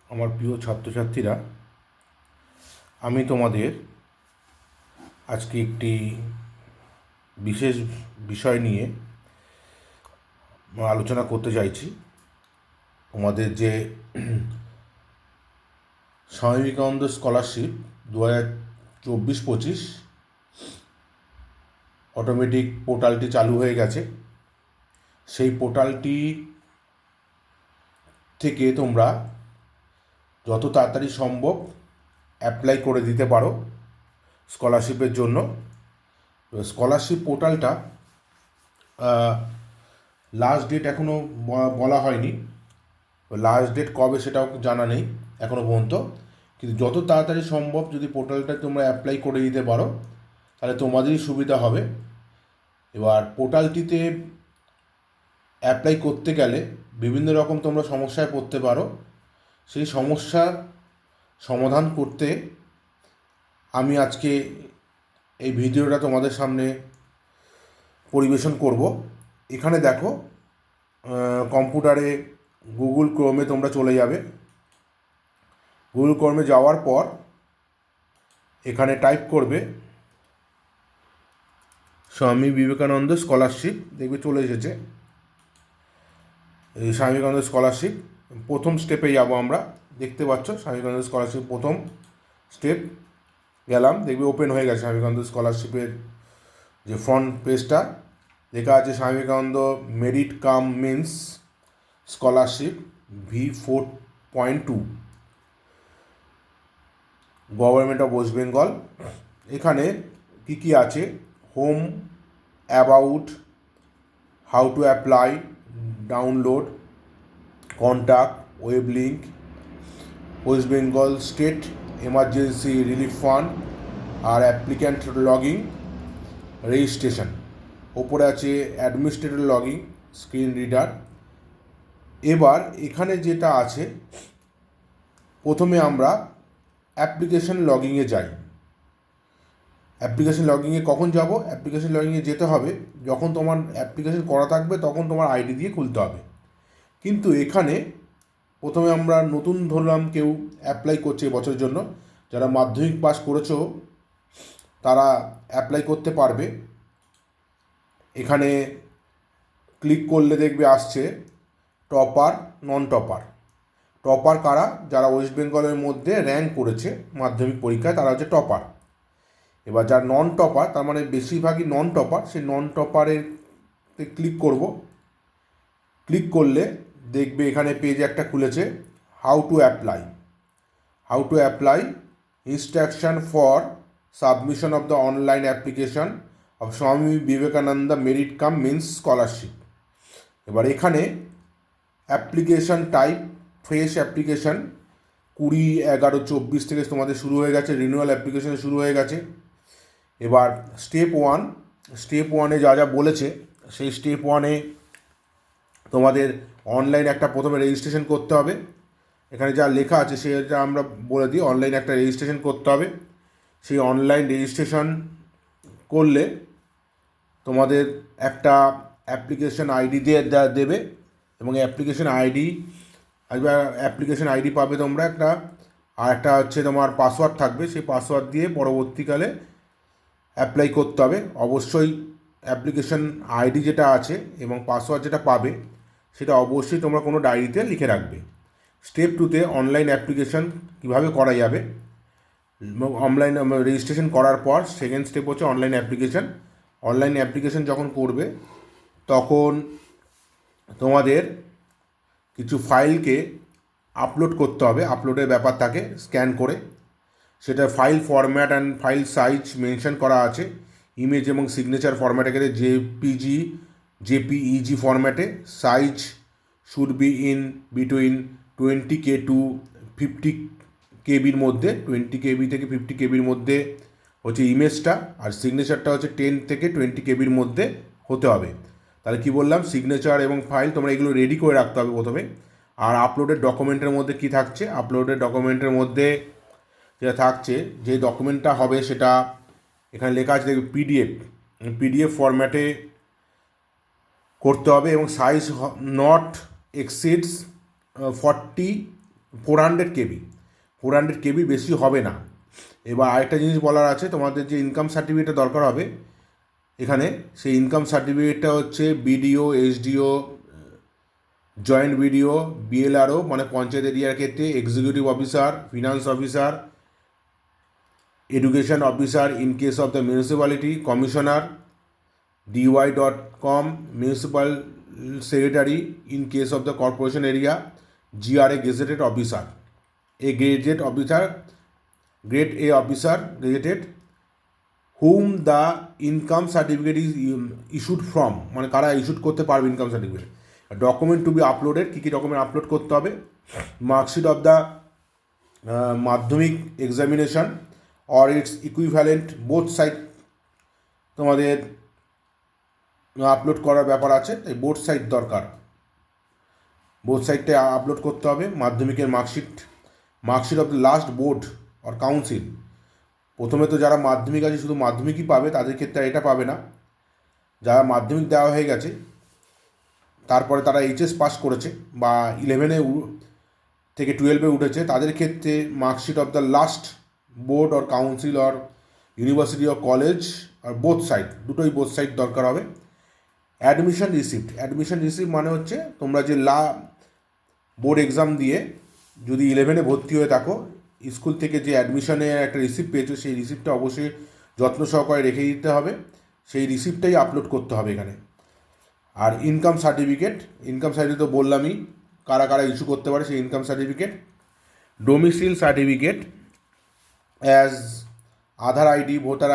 আমার প্রিয় ছাত্রছাত্রীরা, আমি তোমাদের আজকে একটি বিশেষ বিষয় নিয়ে আলোচনা করতে চাইছি। তোমাদের যে স্বামী বিবেকানন্দ স্কলারশিপ 2024-25 অটোমেটিক পোর্টালটি চালু হয়ে গেছে। সেই পোর্টালটি থেকে তোমরা যত তাড়াতাড়ি সম্ভব অ্যাপ্লাই করে দিতে পারো স্কলারশিপের জন্য। স্কলারশিপ পোর্টালটা লাস্ট ডেট এখনও বলা হয়নি, লাস্ট ডেট কবে সেটাও জানা নেই এখনও পর্যন্ত, কিন্তু যত তাড়াতাড়ি সম্ভব যদি পোর্টালটা তোমরা অ্যাপ্লাই করে দিতে পারো তাহলে তোমাদেরই সুবিধা হবে। এবার পোর্টালটিতে অ্যাপ্লাই করতে গেলে বিভিন্ন রকম তোমরা সমস্যায় পড়তে পারো। সেই সমস্যার সমাধান করতে আমি আজকে এই ভিডিওটা তোমাদের সামনে পরিবেশন করব। এখানে দেখো, কম্পিউটারে গুগল ক্রোমে তোমরা চলে যাবে। গুগল ক্রোমে যাওয়ার পর এখানে টাইপ করবে স্বামী বিবেকানন্দ স্কলারশিপ, দেখবে চলে এসেছে। এই স্বামী বিবেকানন্দ স্কলারশিপ প্রথম স্টেপে যাব আমরা, দেখতে পাচ্ছ স্বামী বিবেকানন্দ স্কলারশিপ প্রথম স্টেপ গেলাম, দেখবে ওপেন হয়ে গেছে স্বামী বিবেকানন্দ স্কলারশিপের যে ফ্রন্ট পেজটা। লেখা আছে Swami Vivekananda merit cum means scholarship V4.2 government of West Bengal. এখানে কী কী আছে: home, about, how to apply, download, contact, web link, West Bengal state emergency relief fund, আর অ্যাপ্লিক্যান্ট লগিং, রেজিস্ট্রেশন। ওপরে আছে অ্যাডমিনিস্ট্রেটর লগিং, স্ক্রিন রিডার। এবার এখানে যেটা আছে, প্রথমে আমরা অ্যাপ্লিকেশন লগিংয়ে যাই। অ্যাপ্লিকেশন লগিংয়ে কখন যাব? অ্যাপ্লিকেশন লগিংয়ে যেতে হবে যখন তোমার অ্যাপ্লিকেশন করা থাকবে, তখন তোমার আইডি দিয়ে খুলতে হবে। কিন্তু এখানে প্রথমে আমরা নতুন ধরলাম, কেউ অ্যাপ্লাই করছে এবছরের জন্য, যারা মাধ্যমিক পাস করেছো তারা অ্যাপ্লাই করতে পারবে। এখানে ক্লিক করলে দেখবে আসছে টপার, নন টপার। টপার কারা? যারা ওয়েস্ট বেঙ্গলের মধ্যে র্যাঙ্ক করেছে মাধ্যমিক পরীক্ষায়, তারা হচ্ছে টপার। এবার যার নন টপার, তার মানে বেশিরভাগই নন টপার, সেই নন টপারের ক্লিক করব। ক্লিক করলে দেখবে এখানে পেজ একটা খুলেছে, how to apply. How to apply, instruction for submission of the online application of Swami Vivekananda merit cum means scholarship. এবার এখানে অ্যাপ্লিকেশন টাইপ ফ্রেশ অ্যাপ্লিকেশন 20/11/24 থেকে তোমাদের শুরু হয়ে গেছে, রিনিউয়াল অ্যাপ্লিকেশন শুরু হয়ে গেছে। এবার স্টেপ ওয়ানে যা যা বলেছে, সেই স্টেপ ওয়ানে তোমাদের অনলাইন একটা প্রথমে রেজিস্ট্রেশন করতে হবে। এখানে যা লেখা আছে সেটা আমরা বলে দিই, অনলাইন একটা রেজিস্ট্রেশন করতে হবে। সেই অনলাইন রেজিস্ট্রেশন করলে তোমাদের একটা অ্যাপ্লিকেশন আইডি দিয়ে দেবে, এবং অ্যাপ্লিকেশন আইডি পাবে তোমরা একটা, আর একটা হচ্ছে তোমার পাসওয়ার্ড থাকবে। সেই পাসওয়ার্ড দিয়ে পরবর্তীকালে অ্যাপ্লাই করতে হবে। অবশ্যই অ্যাপ্লিকেশন আইডি যেটা আছে এবং পাসওয়ার্ড যেটা পাবে সেটা অবশ্যই তোমরা কোনো ডায়েরিতে লিখে রাখবে। স্টেপ 2তে অনলাইন অ্যাপ্লিকেশন কীভাবে করা যাবে। অনলাইন রেজিস্ট্রেশন করার পর সেকেন্ড স্টেপ হচ্ছে অনলাইন অ্যাপ্লিকেশন। অনলাইন অ্যাপ্লিকেশন যখন করবে তখন তোমাদের কিছু ফাইলকে আপলোড করতে হবে, আপলোডের ব্যাপার থাকে স্ক্যান করে। সেটা file format and file size mention করা আছে। ইমেজ এবং সিগনেচার ফরম্যাটে গেলে জেপিইজি ফরম্যাটে। Size should be in between 20K to 50KB মধ্যে, 20KB থেকে 50KB মধ্যে হচ্ছে ইমেজটা, আর সিগনেচারটা হচ্ছে 10 থেকে 20KB মধ্যে হতে হবে। তাহলে কি বললাম, সিগনেচার এবং ফাইল তোমরা এগুলো রেডি করে রাখতে হবে প্রথমে। আর আপলোডেড ডকুমেন্টের মধ্যে কি থাকছে, আপলোডেড ডকুমেন্টের মধ্যে যেটা থাকছে, যে ডকুমেন্টটা হবে সেটা এখানে লেখা আছে, দেখবে পিডিএফ ফরম্যাটে করতে হবে, এবং size not exceeds 40 400 KB, 400 KB বেশি হবে না। এবার আরেকটা জিনিস বলার আছে, তোমাদের যে ইনকাম সার্টিফিকেটটা দরকার হবে এখানে, সেই ইনকাম সার্টিফিকেটটা হচ্ছে BDO, SDO, joint BDO, BLRO মানে পঞ্চায়েত এরিয়ার ক্ষেত্রে, executive officer, finance officer, education officer in case of the municipality, commissioner, dy.com, municipal secretary in case of the corporation area, GRA gazetted officer, a gazette officer, grade A officer gazetted, whom the income certificate is issued from, মানে কারা issued করতে পারবে income certificate. Document to be uploaded, কী কী document upload করতে হবে, marksheet of the মাধ্যমিক examination or its equivalent, both side তোমাদের আপলোড করার ব্যাপার আছে, তাই বোথ সাইড দরকার, বোথ সাইডটা আপলোড করতে হবে। মাধ্যমিকের marksheet, marksheet of the last board or council, প্রথমে তো যারা মাধ্যমিক আছে শুধু মাধ্যমিকই পাবে, তাদের ক্ষেত্রে এটা পাবে না। যারা মাধ্যমিক দেওয়া হয়ে গেছে তারপরে তারা এইচএস পাস করেছে বা 11 থেকে 12 উঠেছে, তাদের ক্ষেত্রে marksheet of the last board or council or university or college আর বোথ সাইড, দুটোই বোথ সাইড দরকার হবে। অ্যাডমিশন রিসিপ্ট, অ্যাডমিশন রিসিপ্ট মানে হচ্ছে তোমরা যে বোর্ড এক্সাম দিয়ে যদি 11 ভর্তি হয়ে থাকো, স্কুল থেকে যে অ্যাডমিশনের একটা রিসিপ্ট পেয়েছো, সেই রিসিপ্টটা অবশ্যই যত্ন সহকারে রেখে দিতে হবে, সেই রিসিপ্টটাই আপলোড করতে হবে এখানে। আর ইনকাম সার্টিফিকেট, ইনকাম সার্টিফিকেট তো বললামই কারা কারা ইস্যু করতে পারে সেই income certificate. Domicile certificate as Aadhaar ID, voter